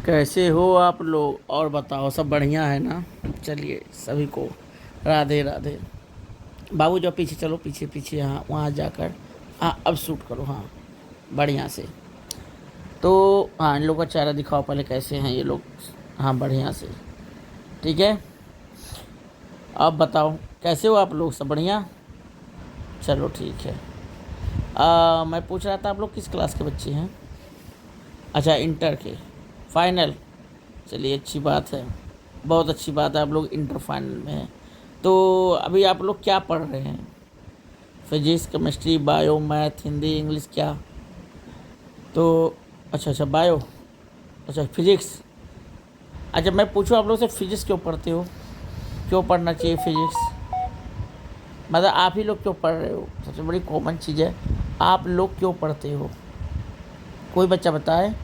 कैसे हो आप लोग? और बताओ, सब बढ़िया है ना? चलिए, सभी को राधे राधे। बाबू जो पीछे चलो, पीछे पीछे, हाँ वहाँ जाकर। हाँ अब शूट करो, हाँ बढ़िया से। तो हाँ, इन लोग का चेहरा दिखाओ पहले, कैसे हैं ये लोग? हाँ बढ़िया से। ठीक है, अब बताओ कैसे हो आप लोग? सब बढ़िया? चलो ठीक है। मैं पूछ रहा था, आप लोग किस क्लास के बच्चे हैं? अच्छा, इंटर के फाइनल। चलिए अच्छी बात है, बहुत अच्छी बात है, आप लोग इंटर फाइनल में हैं। तो अभी आप लोग क्या पढ़ रहे हैं? Physics, chemistry, bio, math, Hindi, English, क्या? तो अच्छा अच्छा, बायो। अच्छा फिजिक्स। अच्छा मैं पूछूं आप लोग से, फिजिक्स क्यों पढ़ते हो? क्यों पढ़ना चाहिए फिजिक्स? मतलब आप ही लोग क्यों पढ़ रहे हो? सबसे बड़ी कॉमन चीज़ है, आप लोग क्यों पढ़ते हो? कोई बच्चा बताए,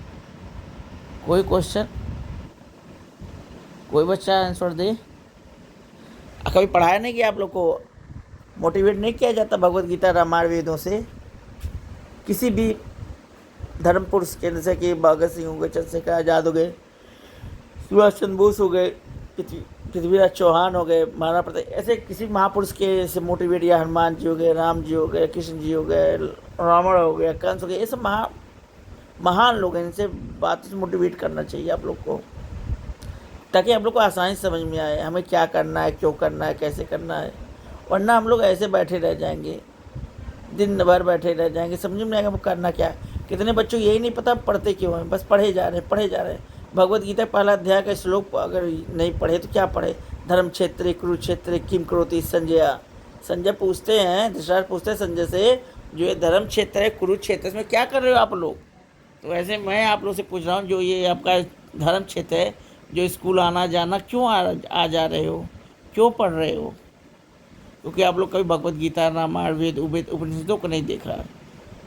कोई क्वेश्चन, कोई बच्चा आंसर दे। कभी पढ़ाया नहीं कि आप लोग को मोटिवेट नहीं किया जाता भगवत गीता, रामायण, वेदों से? किसी भी धर्म पुरुष के, जैसे कि भगत सिंह हो गए, चंद्रशेखर आज़ाद हो गए, सुभाष चंद्र बोस हो गए, पृथ्वीराज चौहान हो गए, महाराणा प्रताप, ऐसे किसी महापुरुष के से मोटिवेट, या हनुमान जी हो गए, राम जी हो गए, कृष्ण जी हो गए, रावण हो गया, कंस हो गए, ये सब महान लोग हैं, इनसे बातों से मोटिवेट करना चाहिए आप लोग को, ताकि आप लोग को आसानी से समझ में आए हमें क्या करना है, क्यों करना है, कैसे करना है। वरना हम लोग ऐसे बैठे रह जाएंगे, दिन भर बैठे रह जाएंगे, समझ में आएगा वो करना क्या है। कितने बच्चों को यही नहीं पता पढ़ते क्यों हैं, बस पढ़े जा रहे हैं, पढ़े जा रहे हैं। भगवत गीता पहला अध्याय का श्लोक अगर नहीं पढ़े तो क्या पढ़े? धर्म क्षेत्र कुरुक्षेत्र किम करोति संजय। संजय पूछते हैं, धृतराष्ट्र पूछते हैं संजय से, जो ये धर्म क्षेत्र है कुरुक्षेत्र, इसमें क्या कर रहे हो आप लोग? तो ऐसे मैं आप लोग से पूछ रहा हूँ, जो ये आपका धर्म क्षेत्र है, जो स्कूल आना जाना, क्यों आ जा रहे हो? क्यों पढ़ रहे हो? क्योंकि आप लोग कभी भगवत गीता, रामायण, वेद, उपनिषदों को नहीं देखा है।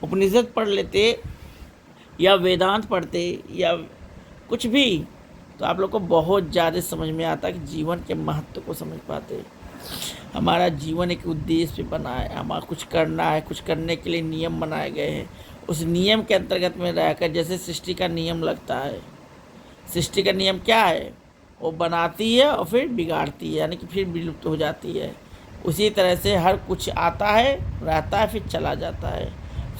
उपनिषद पढ़ लेते, या वेदांत पढ़ते, या कुछ भी, तो आप लोग को बहुत ज़्यादा समझ में आता कि जीवन के महत्व को समझ पाते। हमारा जीवन एक उद्देश्य पे बना है, हमारा कुछ करना है, कुछ करने के लिए नियम बनाए गए हैं। उस नियम के अंतर्गत में रहकर, जैसे सृष्टि का नियम लगता है, सृष्टि का नियम क्या है? वो बनाती है और फिर बिगाड़ती है, यानी कि फिर विलुप्त हो जाती है। उसी तरह से हर कुछ आता है, रहता है, फिर चला जाता है,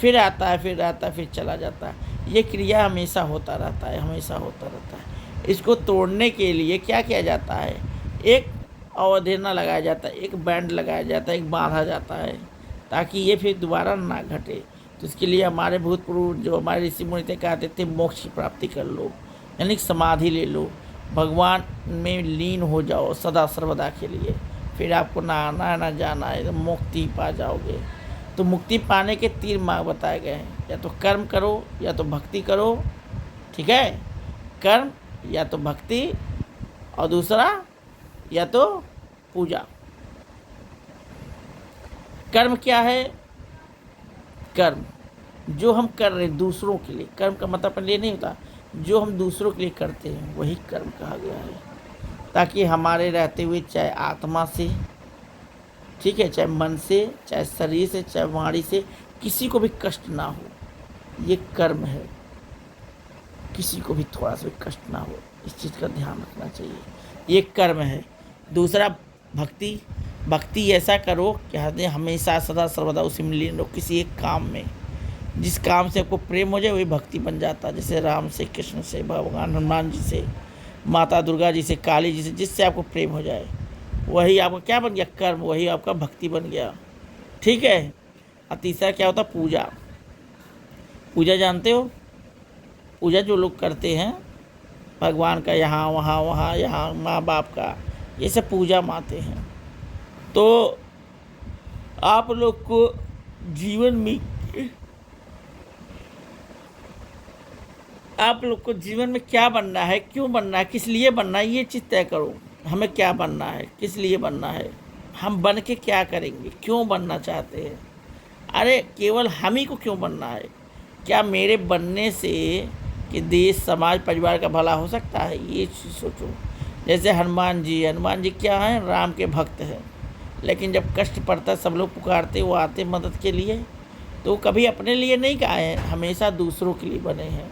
फिर आता है, फिर रहता है, फिर चला जाता है। ये क्रिया हमेशा होता रहता है, हमेशा होता रहता है। इसको तोड़ने के लिए क्या किया जाता है? एक अवधारणा लगाया जाता है, एक बैंड लगाया जाता है, एक बांधा जाता है, ताकि ये फिर दोबारा ना घटे। तो इसके लिए हमारे भूतपूर्व जो हमारे ऋषि मुनि थे, कहते थे मोक्ष की प्राप्ति कर लो, यानी समाधि ले लो, भगवान में लीन हो जाओ सदा सर्वदा के लिए, फिर आपको ना आना है ना जाना है, मुक्ति पा जाओगे। तो मुक्ति पाने के 3 मार्ग बताए गए हैं, या तो कर्म करो, या तो भक्ति करो। ठीक है, कर्म या तो भक्ति, और दूसरा या तो पूजा। कर्म क्या है? कर्म जो हम कर रहे हैं दूसरों के लिए, कर्म का मतलब ये नहीं होता, जो हम दूसरों के लिए करते हैं वही कर्म कहा गया है, ताकि हमारे रहते हुए, चाहे आत्मा से, ठीक है, चाहे मन से, चाहे शरीर से, चाहे वाणी से, किसी को भी कष्ट ना हो। ये कर्म है, किसी को भी थोड़ा सा भी कष्ट ना हो, इस चीज़ का ध्यान रखना चाहिए, ये कर्म है। दूसरा भक्ति। भक्ति ऐसा करो कि हमेशा सदा सर्वदा उसी में लीन रहो, किसी एक काम में, जिस काम से आपको प्रेम हो जाए वही भक्ति बन जाता है। जैसे राम से, कृष्ण से, भगवान हनुमान जी से, माता दुर्गा जी से, काली जी से, जिससे आपको प्रेम हो जाए वही आपका क्या बन गया? कर्म, वही आपका भक्ति बन गया। ठीक है। और तीसरा क्या होता? पूजा। पूजा जानते हो? पूजा जो लोग करते हैं भगवान का, यहाँ वहाँ वहाँ, यहाँ माँ बाप का, ये सब पूजा मानते हैं। तो आप लोग को जीवन में, आप लोग को जीवन में क्या बनना है, क्यों बनना है, किस लिए बनना है, ये चीज़ तय करो। हमें क्या बनना है, किस लिए बनना है, हम बन के क्या करेंगे, क्यों बनना चाहते हैं। अरे केवल हम ही को क्यों बनना है? क्या मेरे बनने से कि देश, समाज, परिवार का भला हो सकता है? ये चीज़ सोचो। जैसे हनुमान जी क्या हैं? राम के भक्त हैं, लेकिन जब कष्ट पड़ता सब लोग पुकारते, वो आते मदद के लिए, तो कभी अपने लिए नहीं आए हैं, हमेशा दूसरों के लिए बने हैं।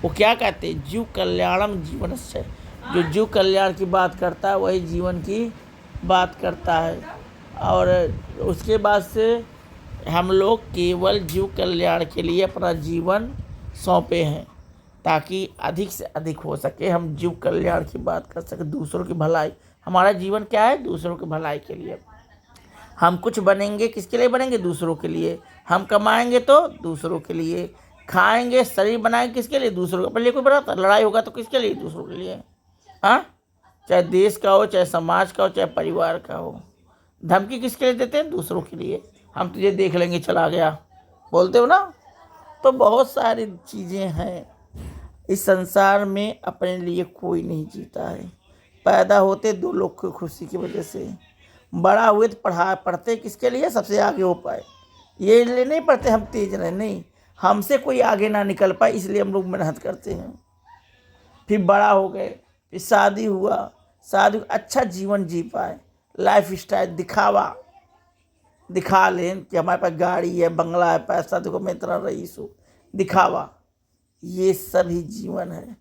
वो क्या कहते हैं, जीव कल्याणम जीवनस्य। जो जीव कल्याण की बात करता है वही जीवन की बात करता है। और उसके बाद से हम लोग केवल जीव कल्याण के लिए अपना जीवन सौंपे हैं, ताकि अधिक से अधिक हो सके हम जीव कल्याण की बात कर सके, दूसरों की भलाई। हमारा जीवन क्या है, दूसरों की भलाई के लिए। हम कुछ बनेंगे किसके लिए बनेंगे, दूसरों के लिए। हम कमाएंगे तो दूसरों के लिए, खाएंगे शरीर बनाएंगे किसके लिए, दूसरों के लिए। कोई बनाता, लड़ाई होगा तो किसके लिए, दूसरों के लिए। हाँ, चाहे देश का हो, चाहे समाज का हो, चाहे परिवार का हो। धमकी किसके लिए देते हैं, दूसरों के लिए। हम तुझे देख लेंगे चला गया, बोलते हो ना। तो बहुत सारी चीज़ें हैं इस संसार में। अपने लिए कोई नहीं जीता है। पैदा होते दो लोग की खुशी की वजह से, बड़ा हुए तो पढ़ते किसके लिए, सबसे आगे हो पाए। ये इसलिए नहीं पढ़ते हम तेज रहे, नहीं, हमसे कोई आगे ना निकल पाए, इसलिए हम लोग मेहनत करते हैं। फिर बड़ा हो गए, फिर शादी हुआ, शादी अच्छा जीवन जी पाए, लाइफ स्टाइल दिखा लें कि हमारे पास गाड़ी है, बंगला है, पैसा, देखो मैं इतना रईस हूँ, दिखावा। ये सभी जीवन है।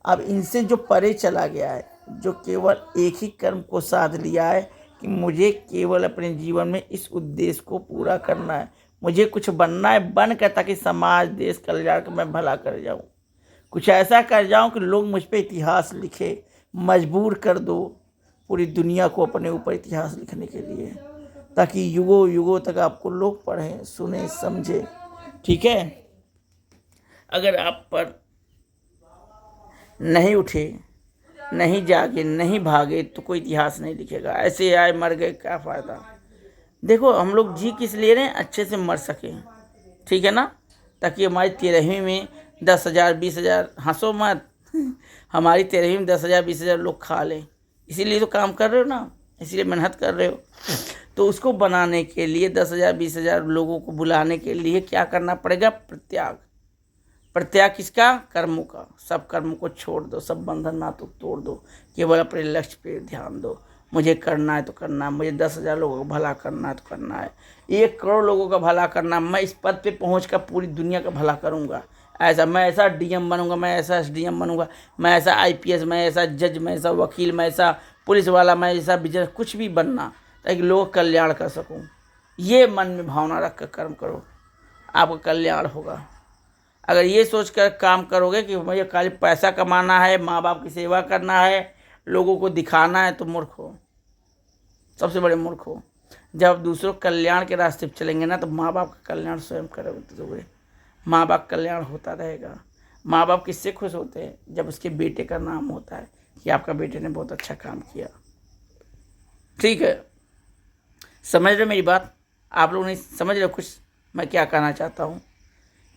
अब इनसे जो परे चला गया है, जो केवल एक ही कर्म को साध लिया है कि मुझे केवल अपने जीवन में इस उद्देश्य को पूरा करना है, मुझे कुछ बनना है, बन कर ताकि समाज देश कल्याण का मैं भला कर जाऊं, कुछ ऐसा कर जाऊं कि लोग मुझ पे इतिहास लिखे। मजबूर कर दो पूरी दुनिया को अपने ऊपर इतिहास लिखने के लिए, ताकि युगों युगों तक आपको लोग पढ़ें, सुने, समझे। ठीक है, अगर आप पर नहीं उठे, नहीं जागे, नहीं भागे तो कोई इतिहास नहीं लिखेगा। ऐसे आए मर गए, क्या फ़ायदा। देखो हम लोग जी किस लिए रहे हैं, अच्छे से मर सकें, ठीक है ना, ताकि हमारी 13वीं में 10,000 20,000, हंसो मत, हमारी 13वीं में 10,000 20,000 लोग खा लें। इसीलिए तो काम कर रहे हो ना, इसीलिए मेहनत कर रहे हो। तो उसको बनाने के लिए 10,000 20,000 लोगों को बुलाने के लिए क्या करना पड़ेगा, प्रत्याग किसका, कर्मों का। सब कर्मों को छोड़ दो, सब बंधन ना तो तोड़ दो, केवल अपने लक्ष्य पे ध्यान दो। मुझे करना है तो करना है, मुझे 10,000 लोगों का भला करना है तो करना है, 1 करोड़ लोगों का भला करना। मैं इस पद पे पहुँच कर पूरी दुनिया का भला करूँगा। ऐसा मैं ऐसा डीएम बनूंगा, मैं ऐसा एसडीएम बनूंगा, मैं ऐसा आईपीएस, मैं ऐसा जज, मैं ऐसा वकील, मैं ऐसा पुलिस वाला, मैं ऐसा बिजनेस, कुछ भी बनना, ताकि लोग कल्याण कर सकूं। ये मन में भावना रख कर कर्म करो, आपका कल्याण होगा। अगर ये सोच कर काम करोगे कि मुझे खाली पैसा कमाना है, माँ बाप की सेवा करना है, लोगों को दिखाना है, तो मूर्ख हो, सबसे बड़े मूर्ख हो। जब दूसरों कल्याण के रास्ते पर चलेंगे ना, तो माँ बाप का कल्याण स्वयं करोगे। माँ बाप कल्याण होता रहेगा। माँ बाप किससे खुश होते हैं, जब उसके बेटे का नाम होता है कि आपका बेटे ने बहुत अच्छा काम किया। ठीक है, समझ रहे मेरी बात, आप लोग नहीं समझ रहे कुछ मैं क्या कहना चाहता हूँ,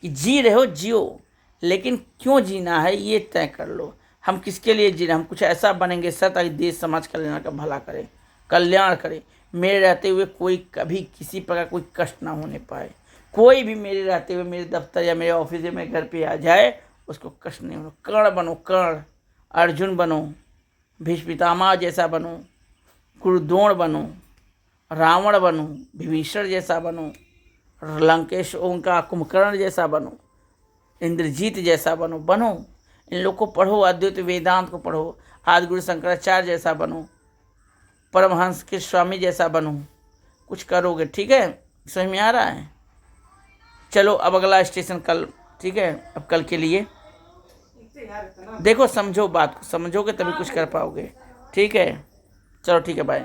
कि जी रहे हो जियो, लेकिन क्यों जीना है ये तय कर लो। हम किसके लिए जी रहे हैं, हम कुछ ऐसा बनेंगे सर ताकि देश समाज कल्याण का भला करे, कल्याण करे। मेरे रहते हुए कोई कभी किसी प्रकार कोई कष्ट ना होने पाए। कोई भी मेरे रहते हुए मेरे दफ्तर या मेरे ऑफिस या मेरे घर पे आ जाए, उसको कष्ट नहीं हो। कर्ण बनो, कर्ण, अर्जुन बनो, भीष्म पितामह जैसा बनो, गुरुद्रोण बनो, रावण बनो, विभीषण जैसा बनो, लंकेश उनका कुंभकर्ण जैसा बनो, इंद्रजीत जैसा बनो। इन लोग को पढ़ो, अद्वैत वेदांत को पढ़ो, आदि गुरु शंकराचार्य जैसा बनो, परमहंस के स्वामी जैसा बनो। कुछ करोगे, ठीक है, समझ में आ रहा है। चलो अब अगला स्टेशन कल, ठीक है, अब कल के लिए देखो, समझो बात को, समझोगे तभी कुछ कर पाओगे। ठीक है, चलो ठीक है, बाय।